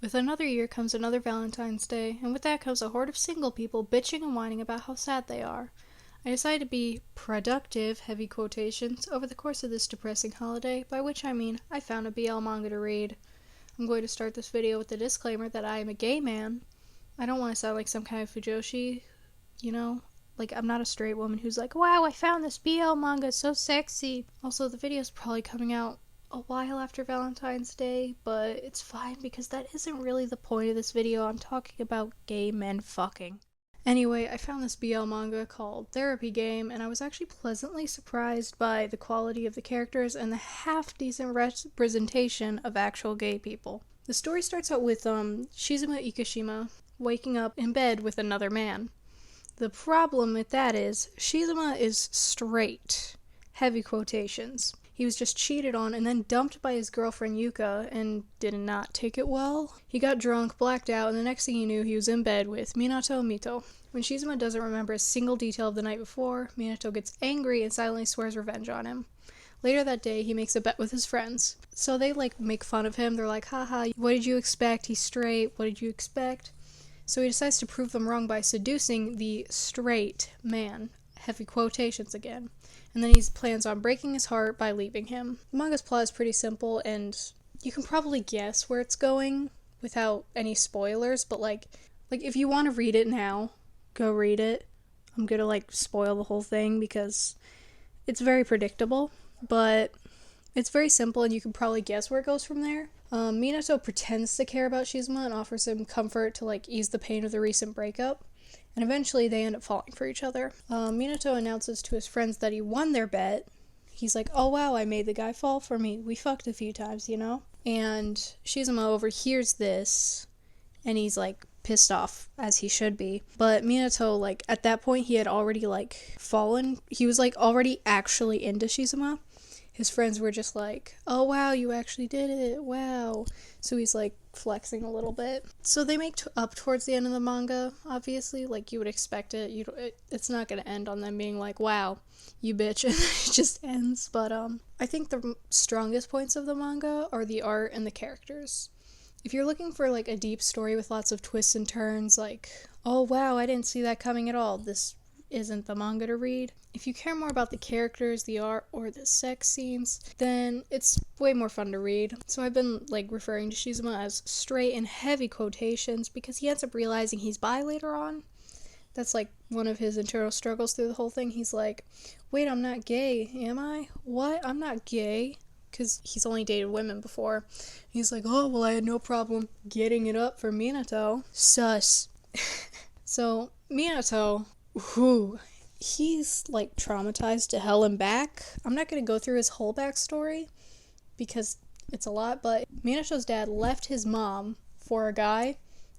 With another year comes another Valentine's Day, and with that comes a horde of single people bitching and whining about how sad they are. I decided to be productive, heavy quotations, over the course of this depressing holiday, by which I mean I found a BL manga to read. I'm going to start this video with the disclaimer that I am a gay man. I don't want to sound like some kind of fujoshi, you know? Like, I'm not a straight woman who's like, wow, I found this BL manga, so sexy. Also, the video's probably coming out a while after Valentine's Day, but it's fine because that isn't really the point of this video. I'm talking about gay men fucking. Anyway, I found this BL manga called Therapy Game, and I was actually pleasantly surprised by the quality of the characters and the half-decent representation of actual gay people. The story starts out with Shizuma Ikishima waking up in bed with another man. The problem with that is, Shizuma is straight. Heavy quotations. He was just cheated on and then dumped by his girlfriend Yuka and did not take it well. He got drunk, blacked out, and the next thing you knew he was in bed with Minato Mito. When Shizuma doesn't remember a single detail of the night before, Minato gets angry and silently swears revenge on him. Later that day, he makes a bet with his friends. So they make fun of him. They're like, haha, what did you expect? He's straight. What did you expect? So he decides to prove them wrong by seducing the straight man. Heavy quotations again. And then he plans on breaking his heart by leaving him. The manga's plot is pretty simple, and you can probably guess where it's going without any spoilers, but like if you want to read it now, go read it. I'm gonna spoil the whole thing because it's very predictable, but it's very simple and you can probably guess where it goes from there. Minato pretends to care about Shizuma and offers him comfort to ease the pain of the recent breakup. And eventually they end up falling for each other. Minato announces to his friends that he won their bet. He's like, oh wow, I made the guy fall for me. We fucked a few times, you know? And Shizuma overhears this, and he's pissed off, as he should be. But Minato, at that point, he had already fallen. He was already actually into Shizuma. His friends were just like, oh wow, you actually did it, wow. So he's flexing a little bit. So they make up towards the end of the manga, obviously, you would expect it. It's not gonna end on them being like, wow, you bitch, and it just ends. But I think the strongest points of the manga are the art and the characters. If you're looking for a deep story with lots of twists and turns, oh wow, I didn't see that coming at all, this isn't the manga to read. If you care more about the characters, the art, or the sex scenes, then it's way more fun to read. So I've been referring to Shizuma as straight in heavy quotations because he ends up realizing he's bi later on. That's one of his internal struggles through the whole thing. He's like, wait, I'm not gay, am I? What? I'm not gay? Because he's only dated women before. He's like, oh, well, I had no problem getting it up for Minato. Sus. So Minato, whew, he's traumatized to hell and back. I'm not going to go through his whole backstory because it's a lot, but Minato's dad left his mom for a guy,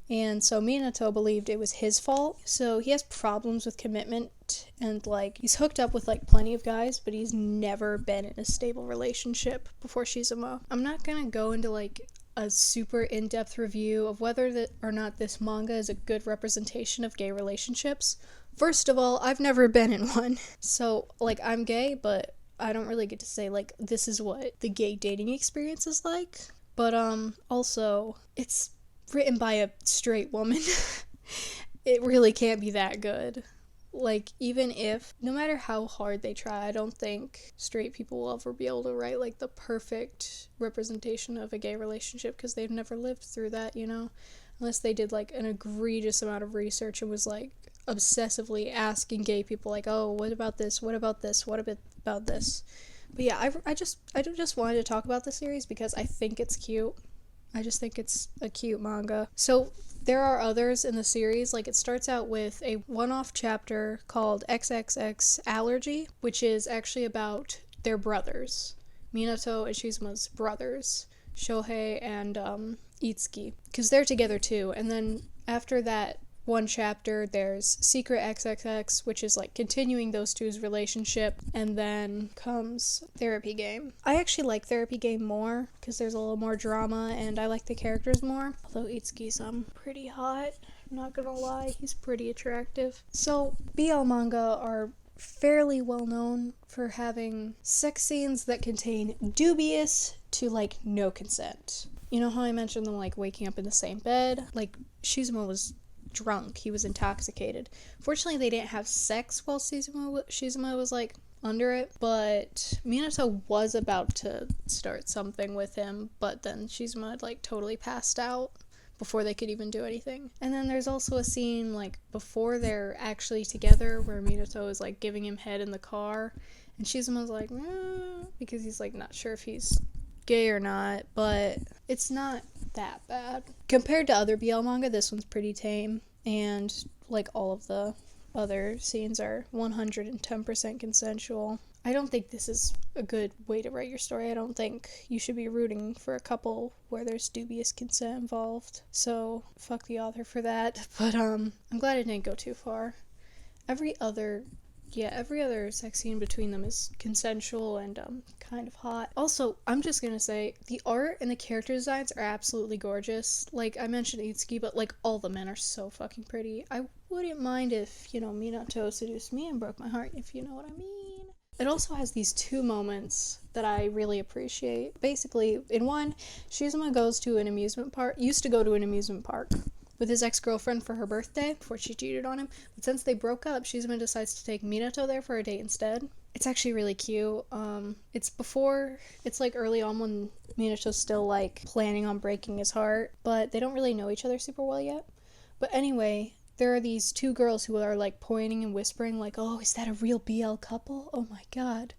and so Minato believed it was his fault. So he has problems with commitment, and he's hooked up with plenty of guys, but he's never been in a stable relationship before Shizuma. I'm not going to go into a super in-depth review of whether or not this manga is a good representation of gay relationships. First of all, I've never been in one. So, I'm gay, but I don't really get to say, this is what the gay dating experience is like. But, also, it's written by a straight woman. It really can't be that good. Even if, no matter how hard they try, I don't think straight people will ever be able to write, the perfect representation of a gay relationship, because they've never lived through that, you know? Unless they did, an egregious amount of research and was, obsessively asking gay people, oh, what about this? What about this? What about this? But yeah, I just wanted to talk about this series because I think it's cute. I just think it's a cute manga. So there are others in the series. It starts out with a one-off chapter called XXX Allergy, which is actually about their brothers. Minato and Shizuma's brothers, Shohei and Itsuki. Because they're together too. And then after that one chapter, there's Secret XXX, which is continuing those two's relationship, and then comes Therapy Game. I actually like Therapy Game more because there's a little more drama and I like the characters more. Although Itsuki's pretty hot, I'm not gonna lie, he's pretty attractive. So BL manga are fairly well known for having sex scenes that contain dubious to no consent. You know how I mentioned them, like, waking up in the same bed? Like, Shizuma was drunk. He was intoxicated. Fortunately, they didn't have sex while Shizuma was, like, under it, but Minato was about to start something with him, but then Shizuma had, like, totally passed out before they could even do anything. And then there's also a scene, like, before they're actually together where Minato is, like, giving him head in the car, and Shizuma's like, because he's, like, not sure if he's gay or not, but it's not that bad. Compared to other BL manga, this one's pretty tame, and, like, all of the other scenes are 110% consensual. I don't think this is a good way to write your story. I don't think you should be rooting for a couple where there's dubious consent involved. So, fuck the author for that. But, I'm glad it didn't go too far. Every other sex scene between them is consensual and, kind of hot. Also, I'm just gonna say, the art and the character designs are absolutely gorgeous. Like, I mentioned Itsuki, but, like, all the men are so fucking pretty. I wouldn't mind if, Minato seduced me and broke my heart, if you know what I mean. It also has these two moments that I really appreciate. Basically, in one, Shizuma used to go to an amusement park with his ex-girlfriend for her birthday before she cheated on him. But since they broke up, Shizuma decides to take Minato there for a date instead. It's actually really cute. It's like early on when Minato's still like planning on breaking his heart, but they don't really know each other super well yet. But anyway, there are these two girls who are like pointing and whispering like, oh, is that a real BL couple? Oh my god.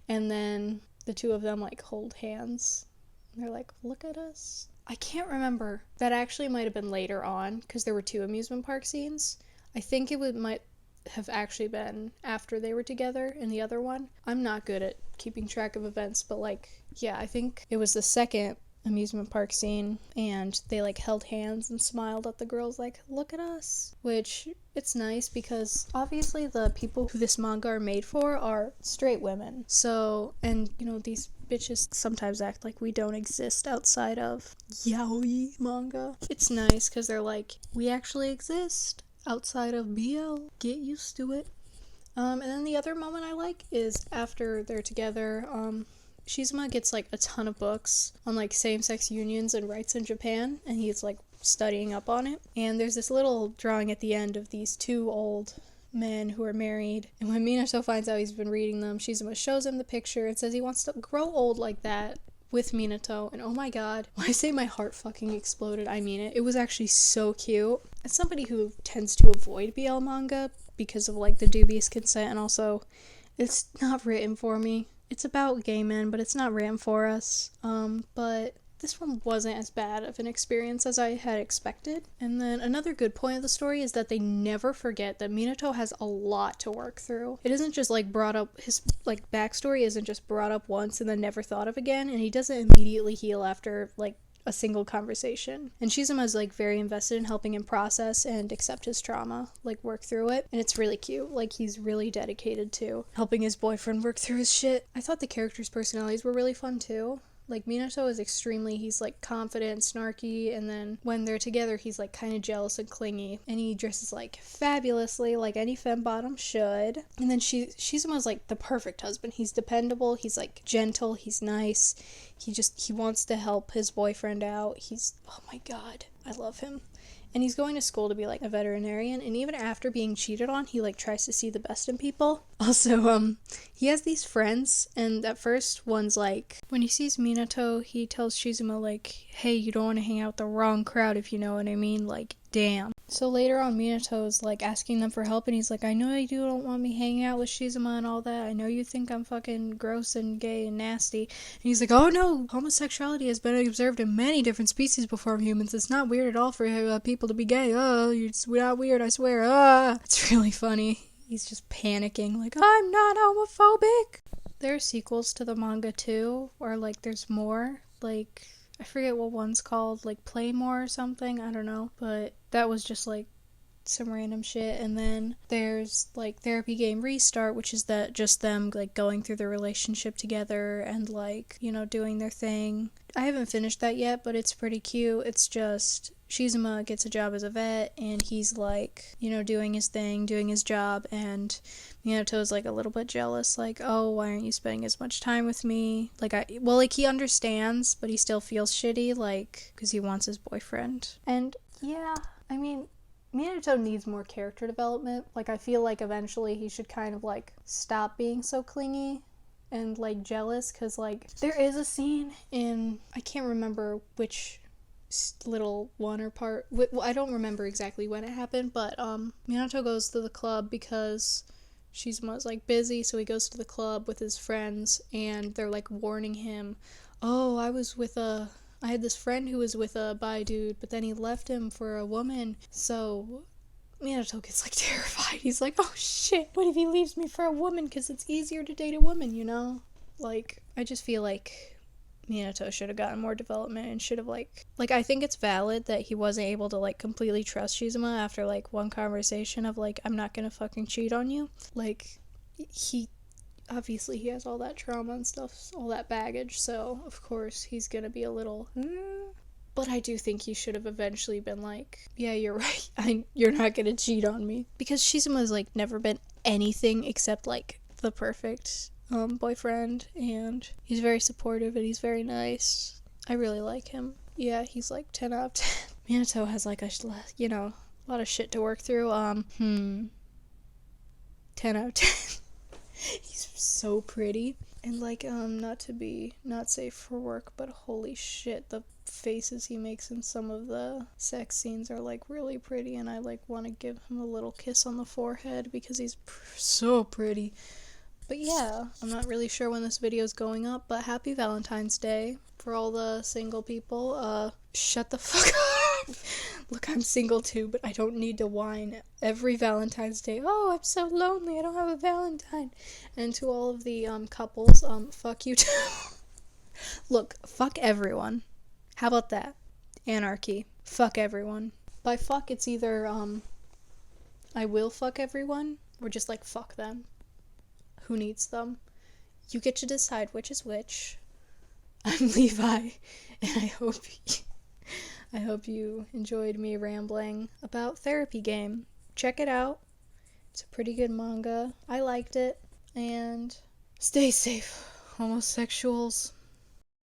And then the two of them like hold hands. And they're like, look at us. I can't remember. That actually might have been later on because there were two amusement park scenes. I think might have actually been after they were together in the other one. I'm not good at keeping track of events, but like, yeah, I think it was the second amusement park scene and they like held hands and smiled at the girls like, look at us, which it's nice because obviously the people who this manga are made for are straight women, so, and these bitches sometimes act like we don't exist outside of yaoi manga. It's nice because they're like, we actually exist outside of BL, get used to it. And then the other moment I like is after they're together, Shizuma gets like a ton of books on like same-sex unions and rights in Japan, and he's like studying up on it. And there's this little drawing at the end of these two old men who are married, and when Minato finds out he's been reading them, Shizuma shows him the picture and says he wants to grow old like that with Minato. And oh my god, when I say my heart fucking exploded, I mean it. It was actually so cute. As somebody who tends to avoid BL manga because of like the dubious consent, and also it's not written for me. It's about gay men, but it's not written for us. But this one wasn't as bad of an experience as I had expected. And then another good point of the story is that they never forget that Minato has a lot to work through. It isn't just like brought up, his like backstory isn't just brought up once and then never thought of again, and he doesn't immediately heal after like a single conversation. And Shizuma's like very invested in helping him process and accept his trauma, like work through it. And it's really cute. Like he's really dedicated to helping his boyfriend work through his shit. I thought the characters' personalities were really fun too. Like Minato is he's like confident and snarky, and then when they're together he's like kind of jealous and clingy, and he dresses like fabulously like any fembottom should. And then Shizuma's like the perfect husband. He's dependable, he's like gentle, he's nice, he wants to help his boyfriend out. Oh my god, I love him. And he's going to school to be like a veterinarian, and even after being cheated on, he like tries to see the best in people. Also, he has these friends, and at first one's like, when he sees Minato, he tells Shizuma like, hey, you don't want to hang out with the wrong crowd, if you know what I mean, like, damn. So later on, Minato's like asking them for help, and he's like, I know you don't want me hanging out with Shizuma and all that. I know you think I'm fucking gross and gay and nasty. And he's like, oh no, homosexuality has been observed in many different species before humans. It's not weird at all for people to be gay. Oh, it's not weird, I swear. It's really funny. He's just panicking, like, I'm not homophobic. There are sequels to the manga too, or like there's more, like, I forget what one's called, like Play More or something, I don't know, but that was just like some random shit. And then there's like Therapy Game Restart, which is that just them like going through their relationship together and like, you know, doing their thing. I haven't finished that yet, but it's pretty cute. It's just Shizuma gets a job as a vet and he's like, you know, doing his thing, doing his job, and Minato's like a little bit jealous, like, oh, why aren't you spending as much time with me? Like, he understands, but he still feels shitty, like, because he wants his boyfriend. And yeah, I mean, Minato needs more character development. Like, I feel like eventually he should kind of like stop being so clingy and like jealous, because like there is a scene in, I can't remember which little one or part, I don't remember exactly when it happened, but Minato goes to the club because Shizuma's like busy, so he goes to the club with his friends and they're like warning him, oh, I had this friend who was with a bi dude, but then he left him for a woman. So Minato gets like terrified. He's like, oh shit, what if he leaves me for a woman? Because it's easier to date a woman, you know? Like, I just feel like Minato should have gotten more development and should have like, I think it's valid that he wasn't able to like completely trust Shizuma after like one conversation of like, I'm not gonna fucking cheat on you. Like, he obviously he has all that trauma and stuff, all that baggage, so of course he's gonna be a little but I do think he should have eventually been like, yeah, you're right, you're not gonna cheat on me, because Shizuma's like never been anything except like the perfect boyfriend, and he's very supportive and he's very nice. I really like him. Yeah, he's like 10 out of 10. Minato has like a lot of shit to work through. 10 out of 10. He's so pretty. And like, not to be not safe for work, but holy shit, the faces he makes in some of the sex scenes are like really pretty, and I like want to give him a little kiss on the forehead because he's so pretty. But yeah, I'm not really sure when this video is going up, but happy Valentine's Day for all the single people. Shut the fuck up. Look, I'm single too, but I don't need to whine every Valentine's Day. Oh, I'm so lonely, I don't have a Valentine. And to all of the couples, fuck you too. Look, fuck everyone. How about that? Anarchy. Fuck everyone. By fuck, it's either I will fuck everyone, or just like fuck them. Who needs them? You get to decide which is which. I'm Levi, and I hope you enjoyed me rambling about Therapy Game. Check it out. It's a pretty good manga. I liked it. And stay safe, homosexuals.